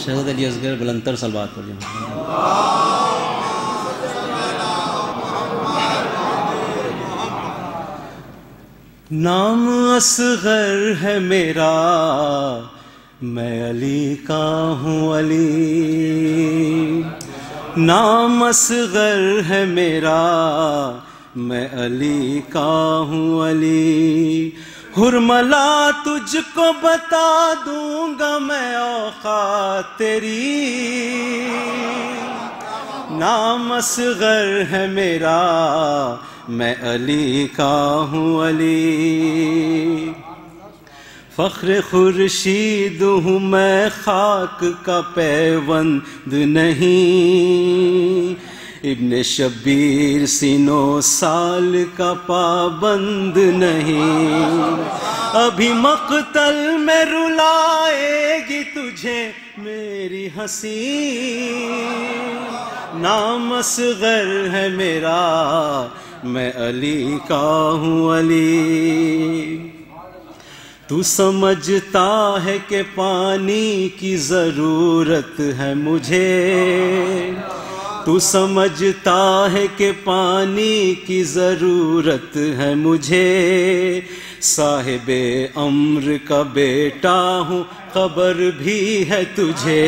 شہزاد علی اصغر بلندتر صلوات پڑھ جائیں. نام اصغر ہے میرا میں علی کا ہوں علی. نام اصغر ہے میرا میں علی کا ہوں علی. حرملا تجھ کو بتا دوں گا میں اوقات تیری. نام اصغر ہے میرا میں علی کا ہوں علی. فخر خورشید ہوں میں خاک کا پیوند نہیں. ابن شبیر سینوں سال کا پابند نہیں. ابھی مقتل میں رلائے گی تجھے میری ہنسی. نام اصغر ہے میرا میں علی کا ہوں علی. تو سمجھتا ہے کہ پانی کی ضرورت ہے مجھے. تو سمجھتا ہے کہ پانی کی ضرورت ہے مجھے. صاحب امر کا بیٹا ہوں خبر بھی ہے تجھے.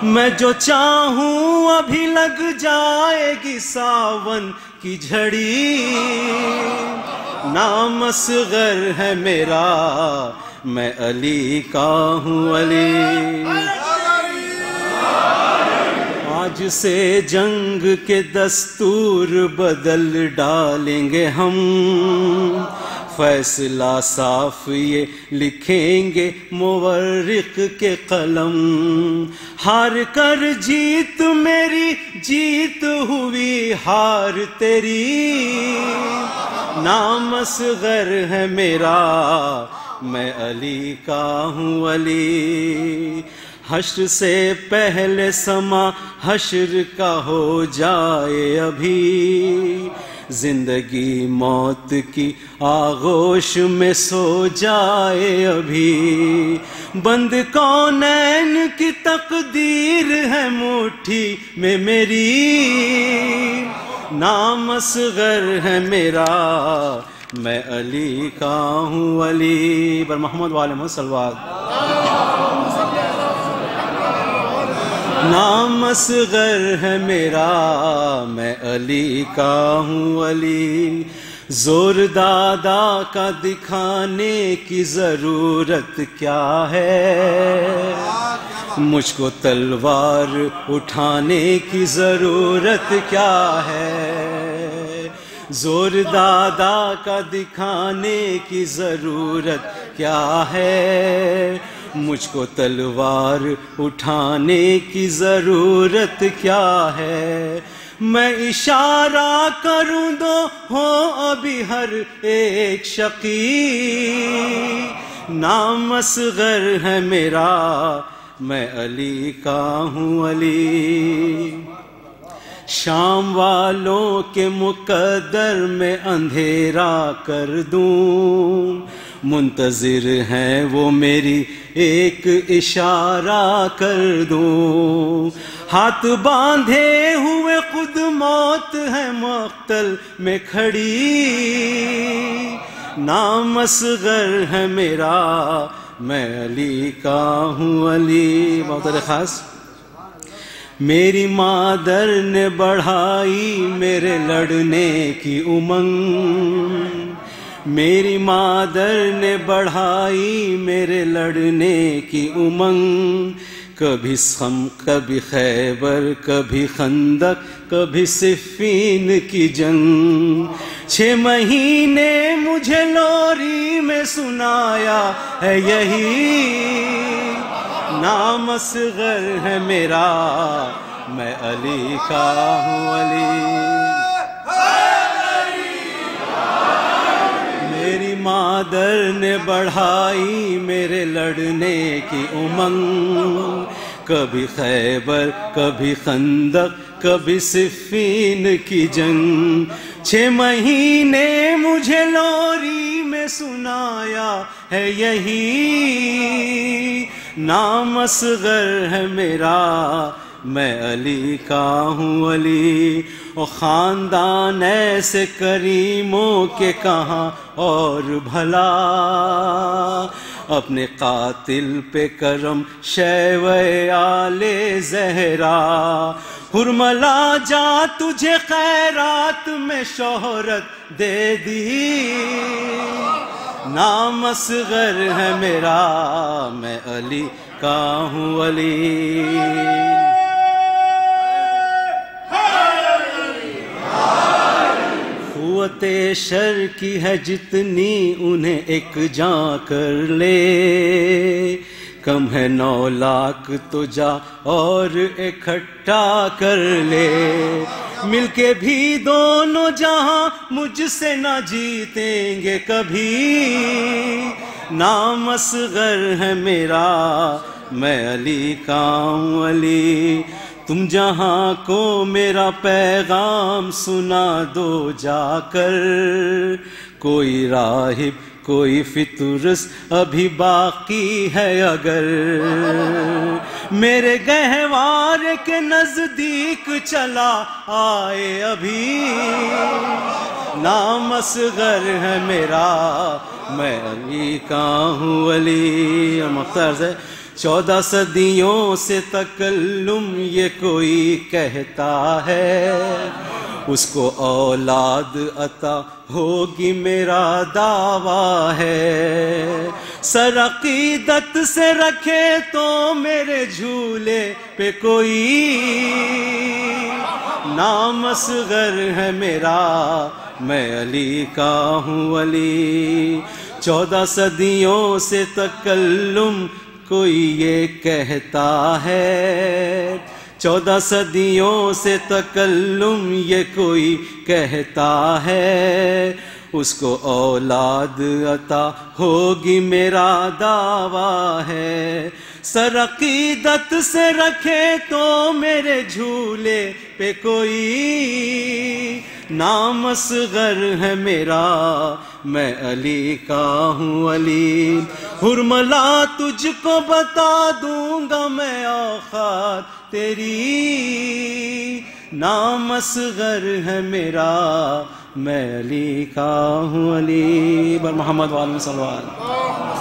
میں جو چاہوں ابھی لگ جائے گی ساون کی جھڑی. نام اصغر ہے میرا میں علی کا ہوں علی. آج سے جنگ کے دستور بدل ڈالیں گے ہم. فیصلہ صاف یہ لکھیں گے مورخ کے قلم. ہار کر جیت میری جیت ہوئی ہار تیری. نام اصغر ہے میرا میں علی کا ہوں علی. حشر سے پہلے سما حشر کا ہو جائے ابھی. زندگی موت کی آغوش میں سو جائے ابھی. بند کونین کی تقدیر ہے مٹھی میں میری. نام اصغر ہے میرا میں علی کا ہوں علی. بر محمد وآل محمد صلوات. نام اصغر ہے میرا میں علی کا ہوں علی. زور دادا کا دکھانے کی ضرورت کیا ہے. مجھ کو تلوار اٹھانے کی ضرورت کیا ہے. زور دادا کا دکھانے کی ضرورت کیا ہے. مجھ کو تلوار اٹھانے کی ضرورت کیا ہے. میں اشارہ کروں دو ہو ابھی ہر ایک شقی. نام اصغر ہے میرا میں علی کا ہوں علی. شام والوں کے مقدر میں اندھیرا کر دوں. منتظر ہیں وہ میری ایک اشارہ کر دوں. ہاتھ باندھے ہوئے خود موت ہے مقتل میں کھڑی. نام اصغر ہے میرا میں علی کا ہوں علی. بہت خاص. میری مادر نے بڑھائی میرے لڑنے کی امنگ. میری مادر نے بڑھائی میرے لڑنے کی امنگ. کبھی سم کبھی خیبر کبھی خندق کبھی صفین کی جنگ. 6 مہینے مجھے لوری میں سنایا ہے یہی. نام اصغر ہے میرا میں علی کا ہوں علی. میری مادر نے بڑھائی میرے لڑنے کی امنگ. کبھی خیبر کبھی خندق کبھی صفین کی جنگ. 6 مہینے مجھے لوری میں سنایا ہے یہی. نام اصغر ہے میرا میں علی کا ہوں ولی، اور خاندان ایسے کریموں کے کہاں اور بھلا، اپنے قاتل پہ کرم شیوہ آل زہرا، حرملا جا تجھے خیرات میں شہرت دے دی، نام اصغر ہے میرا میں علی کا ہوں ولی۔ قوت شر کی ہے جتنی انہیں ایک جاں کر لے، کم ہے 9 لاکھ تو جا اور اکٹھا کر لے، مل کے بھی دونوں جہاں مجھ سے نہ جیتیں گے کبھی، نام اصغر ہے میرا میں علی کا ہوں ولی، تم جہاں کو میرا پیغام سنا دو جا کر، کوئی راہب کوئی فطرس ابھی باقی ہے اگر، میرے گہوار کے نزدیک چلا آئے ابھی، نام اصغر ہے میرا میں علی کا ہوں ولی۔ مختار سے 14 صدیوں سے تکلم یہ کوئی کہتا ہے، اس کو اولاد عطا ہوگی میرا دعویٰ ہے، سر عقیدت سے رکھے تو میرے جھولے پہ کوئی، نام اصغر ہے میرا میں علی کا ہوں ولی۔ 14 صدیوں سے تکلم کوئی یہ کہتا ہے، 14 صدیوں سے تکلم یہ کوئی کہتا ہے، اس کو اولاد عطا ہوگی میرا دعویٰ ہے، سر عقیدت سے رکھے تو میرے جھولے پہ کوئی، نام اصغر ہے میرا میں علی کا ہوں ولی، حرملا تجھ کو بتا دوں گا میں اوقات تیری، نام اصغر ہے میرا میں علی کا ہوں ولی۔ بر محمد وآلہ صلی اللہ علیہ وسلم۔